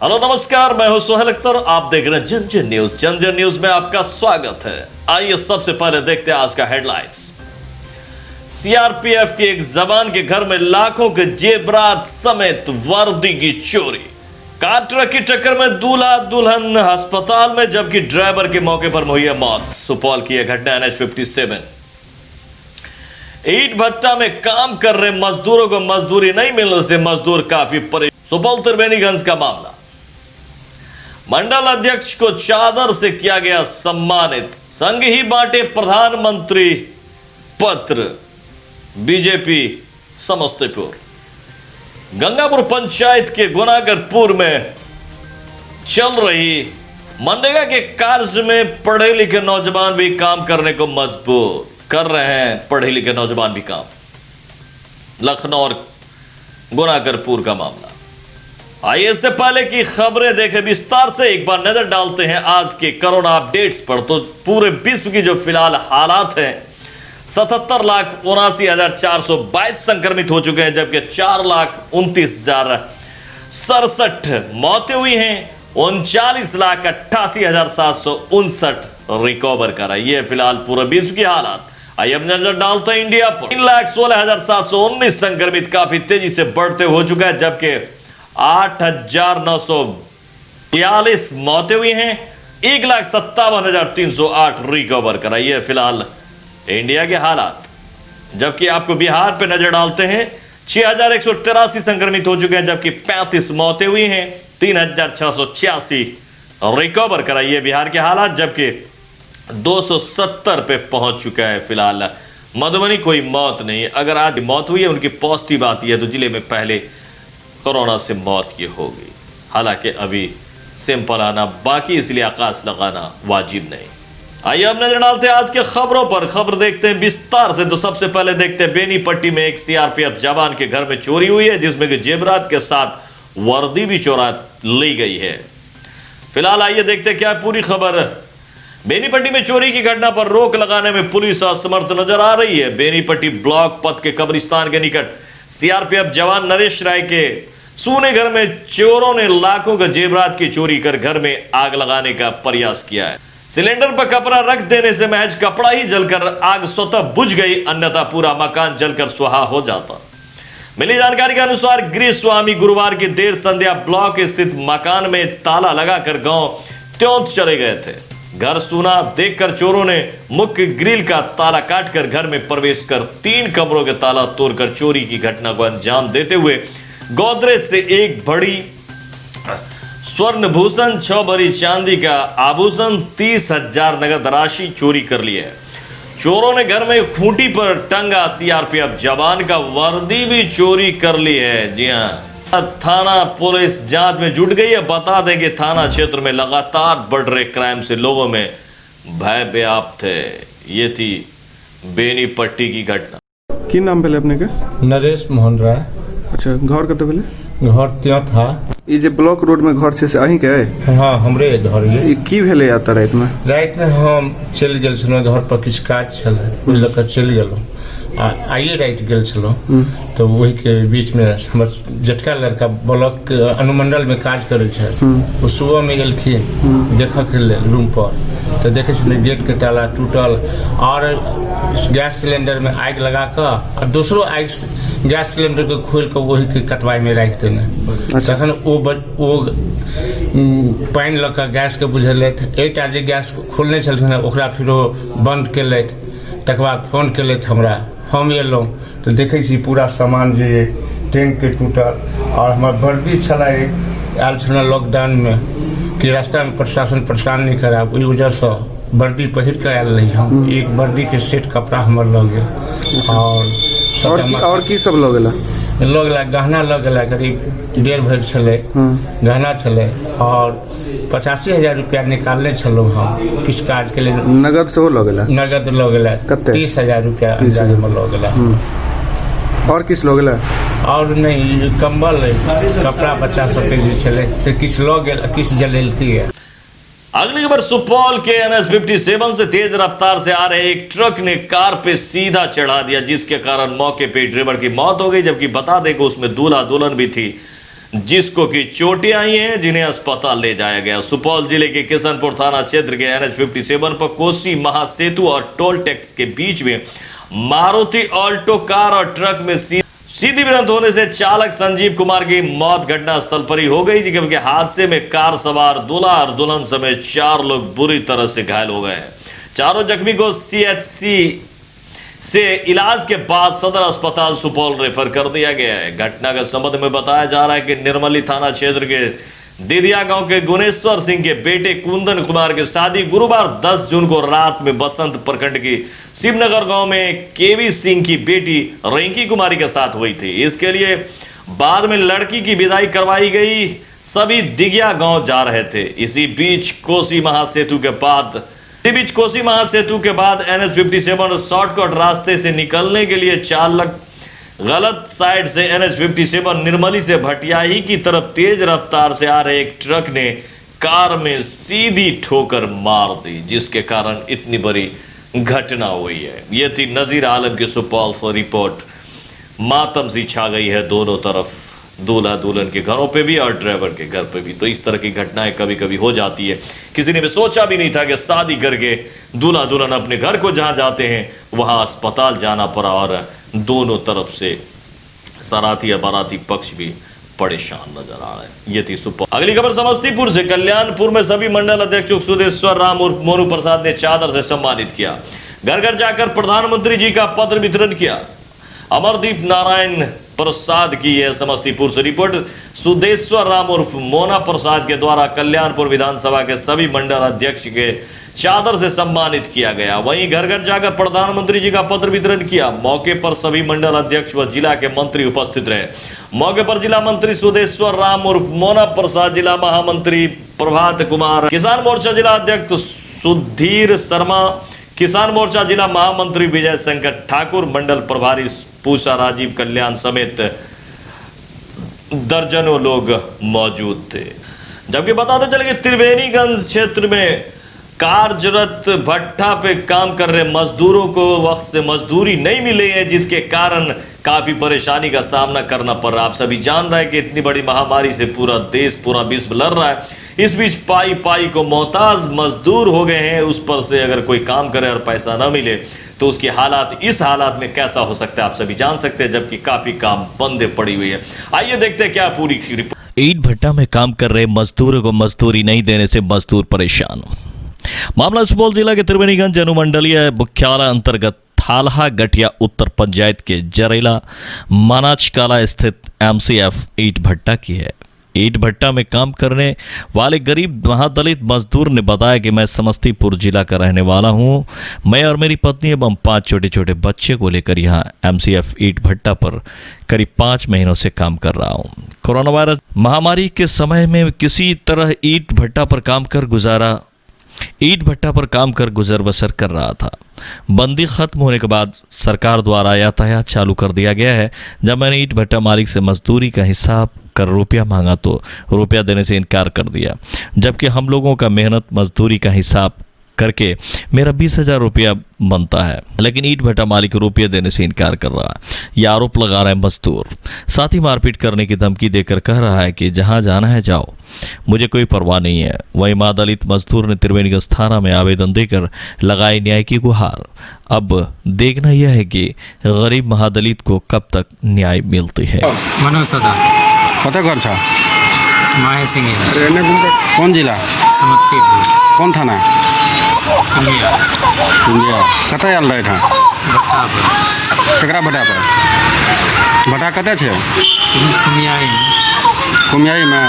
Hello नमस्कार, मैं हूं सोहेल अख्तर। आप देख रहे हैं जन न्यूज। जन न्यूज में आपका स्वागत है। आइए सबसे पहले देखते हैं आज का हेडलाइंस। सीआरपीएफ के एक जवान के घर में लाखों के जेवरात समेत वर्दी की चोरी। कार ट्रक की टक्कर में दूल्हा दुल्हन अस्पताल में, जबकि ड्राइवर के मौके पर हुई है मौत। सुपौल की यह घटना NH 57। ईंट भट्टा में काम कर रहे मजदूरों को मजदूरी नहीं मिलने से मजदूर काफी परेशान। सुपौल त्रिवेणीगंज का मामला। मंडल अध्यक्ष को चादर से किया गया सम्मानित। संघ ही बांटे प्रधानमंत्री पत्र। बीजेपी समस्तीपुर। गंगापुर पंचायत के गुनागरपुर में चल रही मनरेगा के कार्य में पढ़े लिखे नौजवान भी काम करने को मजबूर कर रहे हैं। पढ़े लिखे नौजवान भी काम। लखनऊ और गुनागरपुर का मामला। आइए इससे पहले की खबरें देखें विस्तार से, एक बार नजर डालते हैं आज के कोरोना अपडेट्स पर। तो पूरे विश्व की जो फिलहाल हालात हैं, 77,79,422 संक्रमित हो चुके हैं, जबकि 4,29,067 मौतें हुई हैं। 39,88,759 रिकवर करा। ये फिलहाल पूरे विश्व की हालात। आइए अब नजर डालते हैं इंडिया पर। 3,16,719 संक्रमित काफी तेजी से बढ़ते हो चुका है, जबकि 8,942 मौतें हुई हैं। 1,57,308 रिकवर कराइए फिलहाल इंडिया के हालात। जबकि आपको बिहार पे नजर डालते हैं। 6,183 संक्रमित हो चुके हैं, जबकि 35 मौतें हुई हैं। 3,686 रिकवर कराइए बिहार के हालात, जबकि 270 पे पहुंच चुका है फिलहाल मधुबनी। कोई मौत नहीं। अगर आज मौत हुई है उनकी पॉजिटिव आती है तो जिले में पहले कोरोना से मौत की हो गई। हालांकि अभी सैंपल आना बाकी, इसलिए आकाश लगाना वाजिब नहीं। आइए अब नजर डालते हैं आज के खबरों पर। खबर देखते हैं विस्तार से। तो सबसे पहले देखते हैं बेनीपट्टी में एक सीआरपीएफ जवान के घर में चोरी हुई है, जिसमें कि जेवरात के साथ वर्दी भी चोरा ली गई है। फिलहाल आइए देखते हैं क्या पूरी खबर। बेनीपट्टी में चोरी की घटना पर रोक लगाने में पुलिस असमर्थ नजर आ रही है। बेनीपट्टी ब्लॉक पथ के कब्रिस्तान के निकट सीआरपीएफ जवान नरेश राय के सूने घर में चोरों ने लाखों के जेवरात की चोरी कर घर में आग लगाने का प्रयास किया है। सिलेंडर पर कपड़ा रख देने से महज कपड़ा ही जलकर आग स्वतः बुझ गई, अन्यथा पूरा मकान जलकर स्वाहा हो जाता। मिली जानकारी के अनुसार गृह स्वामी गुरुवार की देर संध्या ब्लॉक स्थित मकान में ताला लगाकर गांव त्योंत चले गए थे। घर सूना देखकर चोरों ने मुख्य ग्रिल का ताला काटकर घर में प्रवेश कर 3 कमरों के ताला तोड़कर चोरी की घटना को अंजाम देते हुए गोदरेज से एक बड़ी स्वर्ण भूषण, 6 भरी चांदी का आभूषण, 30,000 नगद राशि चोरी कर ली है। चोरों ने घर में खूंटी पर टंगा सीआरपीएफ जवान का वर्दी भी चोरी कर ली है। जी हां, थाना पुलिस जांच में जुट गई है। बता दें कि थाना क्षेत्र में लगातार बढ़ रहे क्राइम से लोगों में भय व्याप्त है। ये थी बेनीपट्टी की घटना। की नाम पहले अपने के? नरेश मोहन राय। अच्छा, घर कते पहले? घर ત્યાં था। ये जे ब्लॉक रोड में घर छे से अहीं के है? हाँ, हमरे घर ये की भेले आता रात में? रात में हम चल गेल छलहुँ घर पर, किछु काज छलै, ओहि लऽ कऽ चलि गेलहुँ। आइए रात गेल छलहुँ तो वही के बीच में हमर जटका लड़का ब्लॉक के अनुमंडल में काज करे छथि। वो सुबह में गेलखिन देखऽ के लेल रूम पर, तो देखे छथिन गेट के ताला टूटल और गैस सिलेंडर में आग लगा कर और दूसरो आग गैस सिलेंडर के खोल कर वही के कटवाई में राख देने। तखन ओ पानि लऽ कऽ गैस के बुझेलथि। एकटा जे गैस खोलने छलखिन ओकरा फिर बंद केलथि। तकर बाद फोन केलथि हमरा, हम एलहुँ तो देखै छी पूरा सामान जे टैंक के टूटल। और हमर वर्दी छलै आयल छलै लॉकडाउन में कि रास्ता में प्रशासन परेशान नहीं कराब, ओहि वजह से वर्दी पहिर के आयल रही हम। एक वर्दी के सेट कपड़ा हमर लग गेल। और की सब लग गेला? लग गेला गहना लग गेला, करीब 1.5 भरि छलै गहना छलै। और 85,000 रुपया निकालने छलहुँ हम किछु काज के लिए। नगद से लग गेला? नगद लग गेला 30,000 रुपया अंदाज में लग गेला। और किस लग गेला? और नहीं, कंबल कपड़ा बच्चा सबके जे छलै से किछु लग गेल, किछु जलेलकै है। अगली खबर सुपौल के NH 57 से तेज रफ्तार से आ रहे एक ट्रक ने कार पे सीधा चढ़ा दिया, जिसके कारण मौके पे ड्राइवर की मौत हो गई। जबकि बता दें कि उसमें दूल्हा दुल्हन भी थी, जिसको की चोटें आई हैं, जिन्हें अस्पताल ले जाया गया। सुपौल जिले के किशनपुर थाना क्षेत्र के NH57 पर कोसी महासेतु और टोल टैक्स के बीच में मारुति ऑल्टो कार और ट्रक में सीधी भिड़ंत होने से चालक संजीव कुमार की मौत घटना स्थल पर ही हो गई, जबकि हादसे में कार सवार दूल्हा और दुल्हन समेत 4 लोग बुरी तरह से घायल हो गए हैं। चारों जख्मी को CHC से इलाज के बाद सदर अस्पताल सुपौल रेफर कर दिया गया है। घटना के संबंध में बताया जा रहा है कि निर्मली थाना क्षेत्र के दिदिया गांव के गुणेश्वर सिंह के बेटे कुंदन कुमार की शादी गुरुवार 10 जून को रात में बसंत प्रखंड की शिवनगर गांव में केवी सिंह की बेटी रिंकी कुमारी के साथ हुई थी। इसके लिए बाद में लड़की की विदाई करवाई गई। सभी दिगिया गांव जा रहे थे। इसी बीच कोसी महासेतु के बाद NH57 शॉर्टकट रास्ते से निकलने के लिए चालक गलत साइड से NH57 निर्मली से भटियाही की तरफ तेज रफ्तार से आ रहे एक ट्रक ने कार में सीधी ठोकर मार दी, जिसके कारण इतनी बड़ी घटना हुई है। ये थी नजीर आलम की सुपौल से रिपोर्ट। मातम सी छा गई है दोनों तरफ, दूल्हा दुल्हन के घरों पे भी और ड्राइवर के घर पे भी। तो इस तरह की घटनाएं कभी कभी हो जाती है। किसी ने भी सोचा भी नहीं था कि शादी करके दूल्हा दुल्हन अपने घर को जहां जाते हैं वहां अस्पताल जाना पड़ा और दोनों तरफ से सराती या बाराती पक्ष भी परेशान नजर आ रहे हैं। ये थी सुपौल। अगली खबर समस्तीपुर से। कल्याणपुर में सभी मंडल अध्यक्ष सुदेश्वर राम उर्फ मोनू प्रसाद ने चादर से सम्मानित किया। घर घर जाकर प्रधानमंत्री जी का पत्र वितरण किया। अमरदीप नारायण प्रसाद की यह समस्तीपुर से रिपोर्ट। सुदेश्वर राम उर्फ मोना प्रसाद के द्वारा कल्याणपुर विधानसभा के सभी मंडल अध्यक्ष के चादर से सम्मानित किया गया। वहीं घर घर जाकर प्रधानमंत्री जी का पत्र वितरण किया। मौके पर सभी मंडल अध्यक्ष व जिला के मंत्री उपस्थित रहे। मौके पर जिला मंत्री सुदेश्वर राम उर्फ मोना प्रसाद, जिला महामंत्री प्रभात कुमार, किसान मोर्चा जिला अध्यक्ष सुधीर शर्मा, किसान मोर्चा जिला महामंत्री विजय शंकर ठाकुर, मंडल प्रभारी पूषा राजीव कल्याण समेत दर्जनों लोग मौजूद थे। जबकि बताते चले कि त्रिवेणीगंज क्षेत्र में कार्यरत भट्ठा पे काम कर रहे मजदूरों को वक्त से मजदूरी नहीं मिली है, जिसके कारण काफी परेशानी का सामना करना पड़ रहा है। आप सभी जान रहे हैं कि इतनी बड़ी महामारी से पूरा देश, पूरा विश्व लड़ रहा है। इस बीच पाई पाई को मोहताज मजदूर हो गए हैं। उस पर से अगर कोई काम करे और पैसा ना मिले तो उसकी हालात इस हालात में कैसा हो सकता है आप सभी जान सकते हैं, जबकि काफी काम बंदे पड़ी हुई है। आइए देखते हैं क्या पूरी रिपोर्ट। ईंट भट्टा में काम कर रहे मजदूरों को मजदूरी नहीं देने से मजदूर परेशान। मामला सुपौल जिला के त्रिवेणीगंज अनुमंडलीय मुख्यालय अंतर्गत थालहा गठिया उत्तर पंचायत के जरेला मनाचकाला स्थित MCF ईंट भट्टा की है। ईंट भट्टा में काम करने वाले गरीब महादलित मजदूर ने बताया कि मैं समस्तीपुर जिला का रहने वाला हूं। मैं और मेरी पत्नी एवं 5 छोटे छोटे बच्चे को लेकर यहां MCF ईंट भट्टा पर करीब 5 महीनों से काम कर रहा हूं। कोरोना वायरस महामारी के समय में किसी तरह ईंट भट्टा पर काम कर गुजर बसर कर रहा था। बंदी खत्म होने के बाद सरकार द्वारा यातायात चालू कर दिया गया है। जब मैंने ईंट भट्टा मालिक से मजदूरी का हिसाब कर रुपया मांगा तो रुपया देने से इनकार कर दिया, जबकि हम लोगों का मेहनत मजदूरी का हिसाब करके मेरा 20,000 रुपया बनता है, लेकिन ईंट भट्टा मालिक रुपये देने से इनकार कर रहा है। यह आरोप लगा रहे हैं मजदूर। साथ ही मारपीट करने की धमकी देकर कह रहा है कि जहां जाना है जाओ, मुझे कोई परवाह नहीं है। वही महादलित मजदूर ने त्रिवेणीगंज थाना में आवेदन देकर लगाई न्याय की गुहार। अब देखना यह है कि गरीब महादलित को कब तक न्याय मिलती है। मनोज सदा कत घर छ माहे सिंह कौन जिला समस्तीपुर कौन थाना सिंगिया इंडिया कत आयल रहे भट्टा पर केकरा भटा पर भटा कत छे कुमियाई में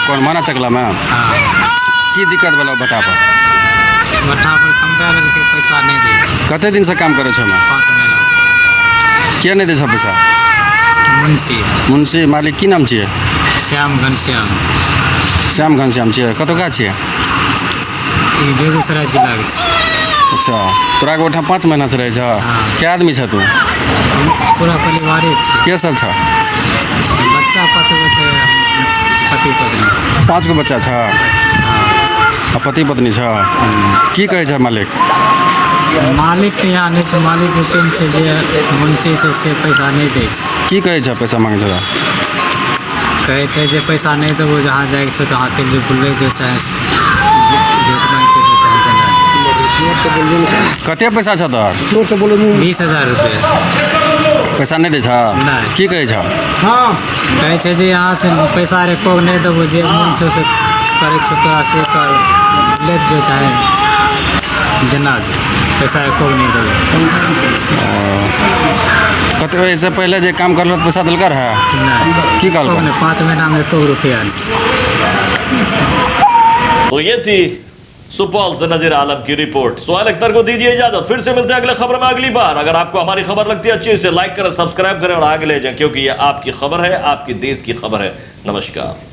कौन माना चकला में हाँ की दिक्कत भेलो भटा पर कम के पैसा नहीं दे कते दिन से काम करे छो 5 महीना किया नहीं दे छ पैसा मुंशी मालिक की नाम छिए श्याम घनश्याम छिए कतका छिए ई बेगूसराय जिला के छी। अच्छा तोरा के ओठा 5 महीना से रहे छ के आदमी छ तू पूरा परिवारे छी के सब छ बच्चा 5 गो छै पति पत्नी 5 गो बच्चा छ आ पति पत्नी छ की कहे छ मालिक के यहाँ नहीं छै। मालिक के टीम छै जे मुंशी से पैसा नहीं दे छै। की कहे छ पैसा मांगे छ कहे छे जे पैसा नहीं देबो जहाँ जाए के छो तहाँ चल जो बुलबे जो चाहे वोट मांग के जो चाहे चला कते पैसा छ तोहर 20,000 रुपये पैसा नहीं दे छ नहीं। की कहै छ कहे छे जे यहाँ से पैसा रे को नहीं देबो जे मन छो से करे छो तोरा से कर ले जो चाहे जना पैसा को नहीं देबो कते इससे पहले जे काम करलो त पैसा देलकर है नहीं की कहल को नहीं 5 महीना में 100 रुपया तो ये थी सुपौल से नजीर आलम की रिपोर्ट। सुहेल अख्तर को दीजिए इजाजत, फिर से मिलते हैं अगले खबर में अगली बार। अगर आपको हमारी खबर लगती है अच्छी से लाइक करें, सब्सक्राइब करें और आगे ले जाएं, क्योंकि ये आपकी खबर है, आपकी देश की खबर है। नमस्कार।